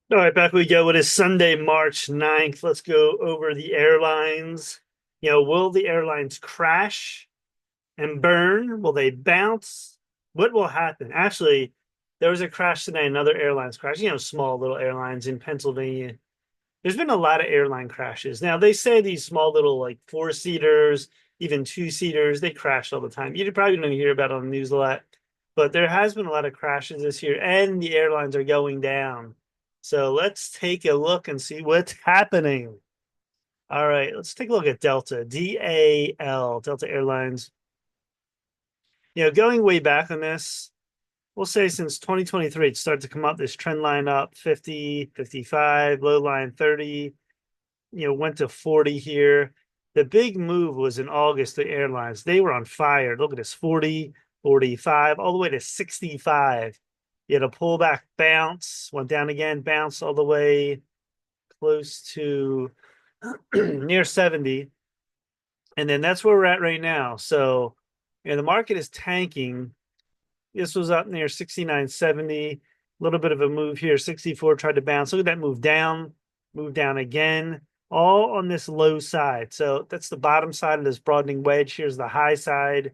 All right, back we go. It is Sunday, March 9th. Let's go over the airlines. Will the airlines crash and burn? Will they bounce? What will happen? Actually, there was a crash today. Another airlines crash, small little airlines in Pennsylvania. There's been a lot of airline crashes. Now, they say these small little like four-seaters, even two-seaters, they crash all the time. You probably don't hear about it on the news a lot, but there has been a lot of crashes this year, and the airlines are going down. So let's take a look and see what's happening. All right, let's take a look at Delta, DAL, Delta Airlines. Going way back on this, we'll say since 2023, it started to come up this trend line up 50, 55, low line 30, went to 40 here. The big move was in August, the airlines. They were on fire. Look at this 40, 45, all the way to 65. You had a pullback bounce, went down again, bounced all the way close to near 70. And then that's where we're at right now. So, the market is tanking. This was up near 69.70. A little bit of a move here. 64 tried to bounce. Look at that move down again, all on this low side. So that's the bottom side of this broadening wedge. Here's the high side.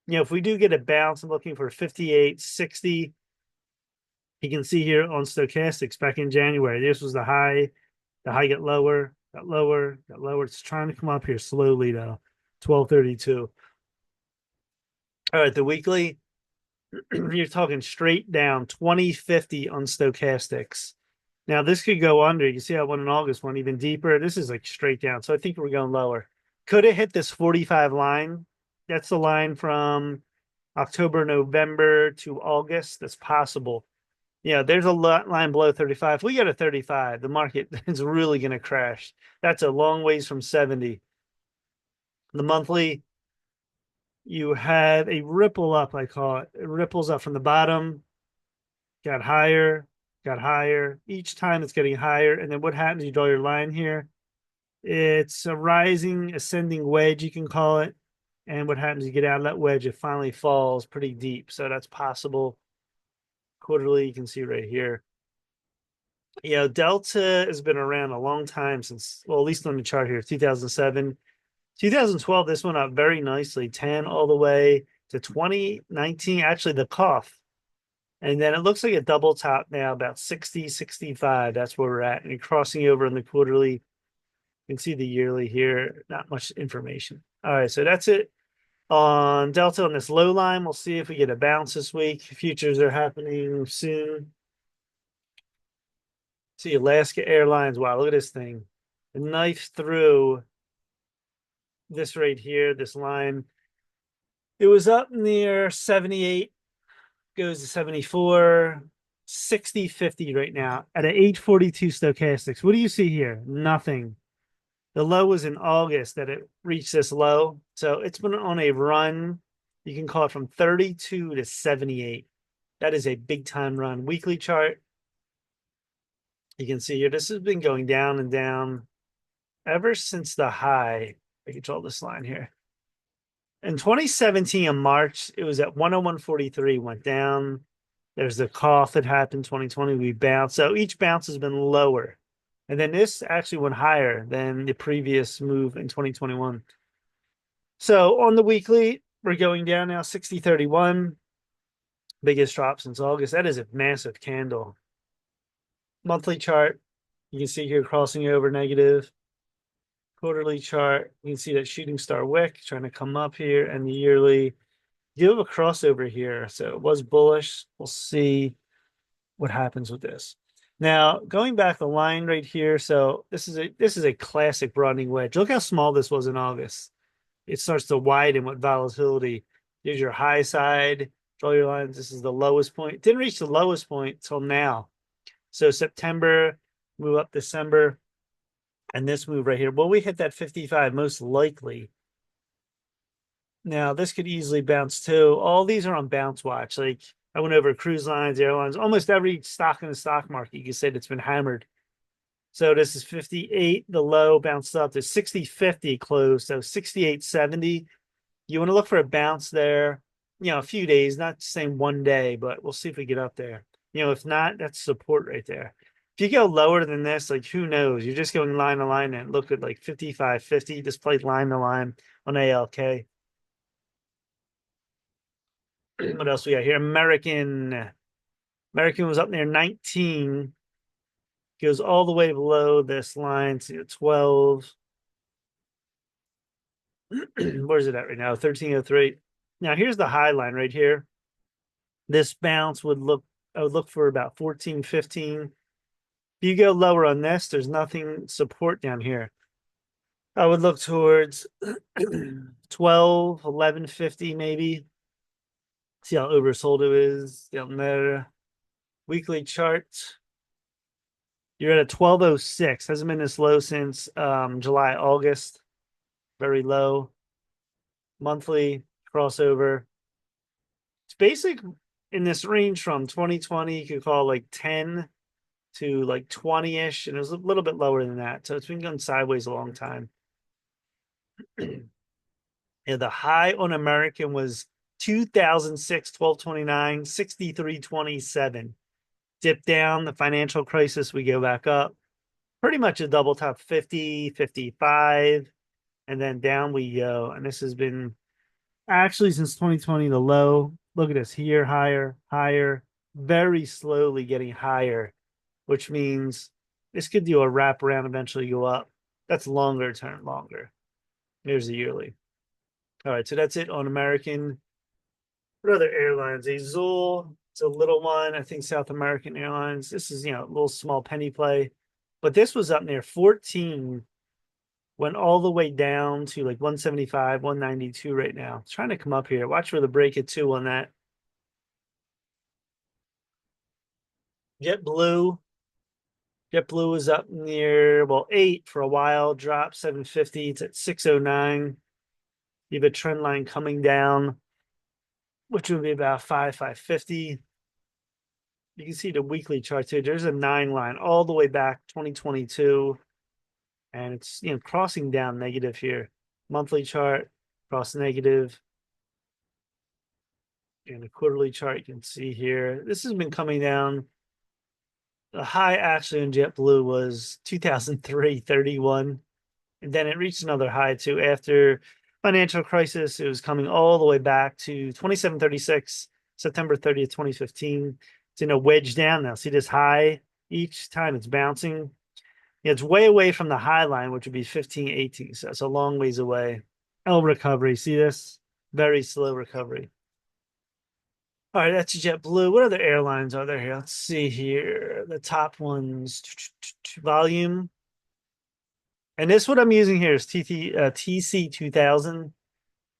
If we do get a bounce, I'm looking for 58.60. You can see here on stochastics back in January, this was the high. The high got lower, got lower, got lower. It's trying to come up here slowly though. 1232. All right, the weekly, you're talking straight down 2050 on stochastics. Now this could go under. You see how one in August went even deeper. This is like straight down. So I think we're going lower. Could it hit this 45 line? That's the line from October, November to August. That's possible. There's a line below 35. If we get a 35, the market is really going to crash. That's a long ways from 70. The monthly, you have a ripple up, I call it. It ripples up from the bottom, got higher, got higher. Each time it's getting higher. And then what happens? You draw your line here. It's a rising, ascending wedge, you can call it. And what happens? You get out of that wedge, it finally falls pretty deep. So that's possible. Quarterly, you can see right here. Delta has been around a long time since, well, at least on the chart here, 2007. 2012, this went up very nicely, 10 all the way to 2019. Actually, the cough. And then it looks like a double top now, about 60, 65. That's where we're at. And crossing over in the quarterly. You can see the yearly here. Not much information. All right, so that's it on Delta on this low line. We'll see if we get a bounce this week. Futures are happening soon. See Alaska Airlines. Wow, look at this thing. A knife through this right here, this line. It was up near 78, goes to 74, 60, 50 right now at an 842 stochastics. What do you see here? Nothing. The low was in August that it reached this low. So it's been on a run. You can call it from 32 to 78. That is a big time run. Weekly chart. You can see here, this has been going down and down ever since the high. I control this line here. In 2017, in March, it was at 101.43, went down. There's the cough that happened 2020. We bounced. So each bounce has been lower. And then this actually went higher than the previous move in 2021. So on the weekly, we're going down now 60.31. Biggest drop since August. That is a massive candle. Monthly chart, you can see here crossing over negative. Quarterly chart, you can see that shooting star wick trying to come up here, and the yearly, you have a crossover here. So it was bullish. We'll see what happens with this. Now, going back the line right here, so this is a classic broadening wedge. Look how small this was in August. It starts to widen with volatility. Here's your high side. Draw your lines. This is the lowest point. Didn't reach the lowest point till now. So September, move up December, and this move right here. Well, we hit that 55 most likely. Now, this could easily bounce too. All these are on bounce watch. Like I went over cruise lines, airlines, almost every stock in the stock market, you can say that's been hammered. So this is 58, the low bounced up to 60.50 close. So 68.70. You want to look for a bounce there, a few days, not saying one day, but we'll see if we get up there. If not, that's support right there. If you go lower than this, like who knows? You're just going line to line and look at like 55.50, just played line to line on ALK. What else we got here? American. American was up near 19, goes all the way below this line to 12. Where's it at right now? 1303. Now here's the high line right here. This bounce would look, I would look for about 14, 15. If you go lower on this, there's nothing support down here. I would look towards 12, 11.50 maybe. See how oversold it is down there. Weekly chart. You're at a 1206. Hasn't been this low since July, August. Very low. Monthly crossover. It's basic in this range from 2020, you could call like 10 to like 20-ish, and it was a little bit lower than that. So it's been going sideways a long time. Yeah, the high on American was 2006, 1229, 63.27. Dip down, the financial crisis, we go back up. Pretty much a double top 50, 55, and then down we go. And this has been actually since 2020 the low. Look at this here, higher, higher, very slowly getting higher, which means this could do a wrap around, eventually go up. That's longer term, longer. Here's the yearly. All right, so that's it on American. What other airlines? Azul, it's a little one. I think South American Airlines. This is, a little small penny play. But this was up near 14, went all the way down to like 175, 192 right now. It's trying to come up here. Watch for the break at 2 on that. JetBlue. JetBlue was up near, well, 8 for a while, dropped 750. It's at 609. You have a trend line coming down, which would be about 550. You can see the weekly chart too. There's a 9 line all the way back 2022, and it's crossing down negative here. Monthly chart cross negative, and the quarterly chart you can see here. This has been coming down. The high actually in JetBlue was 2003, 31, and then it reached another high too after financial crisis. It was coming all the way back to 27.36, September 30th, 2015. It's in a wedge down now. See this high? Each time it's bouncing. Yeah, it's way away from the high line, which would be 15, 18. So it's a long ways away. L recovery. See this? Very slow recovery. All right, that's JetBlue. What other airlines are there here? Let's see here. The top ones. Volume. And this what I'm using here is TC 2000.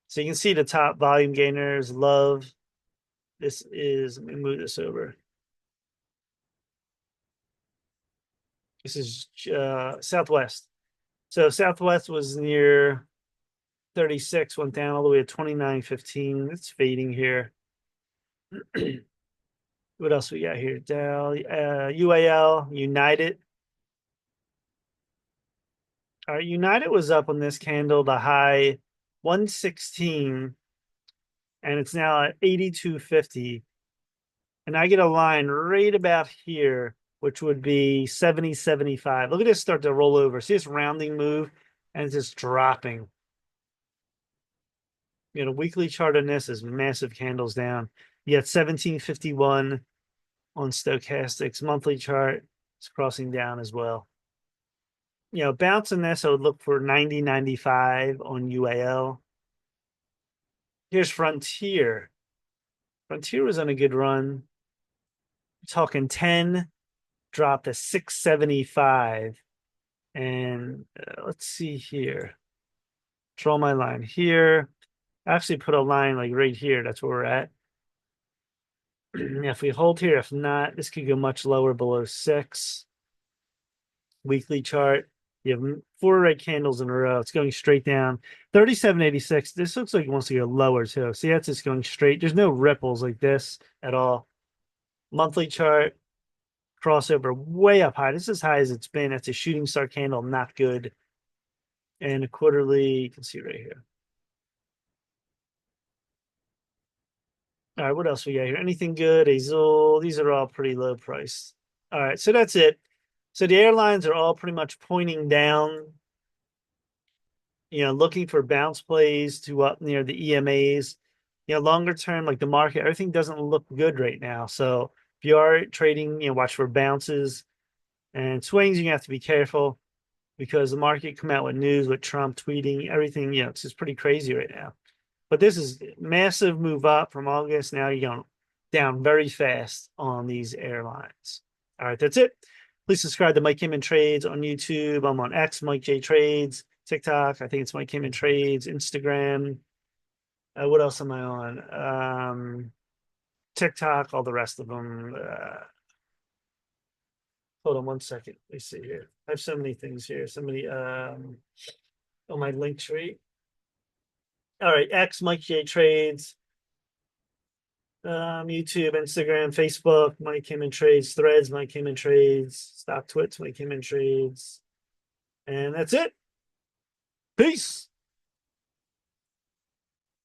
So you can see the top volume gainers. Love. This is, let me move this over. This is Southwest. So Southwest was near 36, went down all the way to 29.15. It's fading here. What else we got here? Dell, UAL, United. All right, United was up on this candle, the high 116, and it's now at 82.50. And I get a line right about here, which would be 70, 75. Look at this start to roll over. See this rounding move, and it's just dropping. Weekly chart on this is massive candles down. You got 1751 on stochastics. Monthly chart is crossing down as well. Bouncing this, I would look for 90, 95 on UAL. Here's Frontier. Frontier was on a good run. Talking 10, dropped to 675. And let's see here. Draw my line here. Actually put a line like right here. That's where we're at. If we hold here, if not, this could go much lower below 6. Weekly chart. You have 4 red candles in a row. It's going straight down. 37.86. This looks like it wants to go lower too. See, that's just going straight. There's no ripples like this at all. Monthly chart. Crossover way up high. This is as high as it's been. That's a shooting star candle. Not good. And a quarterly, you can see right here. All right, what else we got here? Anything good? Azul. These are all pretty low priced. All right, so that's it. So the airlines are all pretty much pointing down, looking for bounce plays to up near the EMAs. Longer term, like the market, everything doesn't look good right now. So if you are trading, watch for bounces and swings. You have to be careful because the market come out with news with Trump tweeting everything. It's just pretty crazy right now. But this is massive move up from August. Now you're going down very fast on these airlines. All right, that's it. Please subscribe to Mike Kim Trades on YouTube. I'm on X, Mike J Trades, TikTok. I think it's Mike Kim Trades, Instagram. What else am I on? TikTok, all the rest of them. Hold on one second. Let me see here. I have so many things here. So many on my link tree. All right, X, Mike J Trades, YouTube, Instagram, Facebook, Mike Kim Trades, Threads, Mike Kim Trades, Stock Twits, Mike Kim Trades. And that's it. Peace.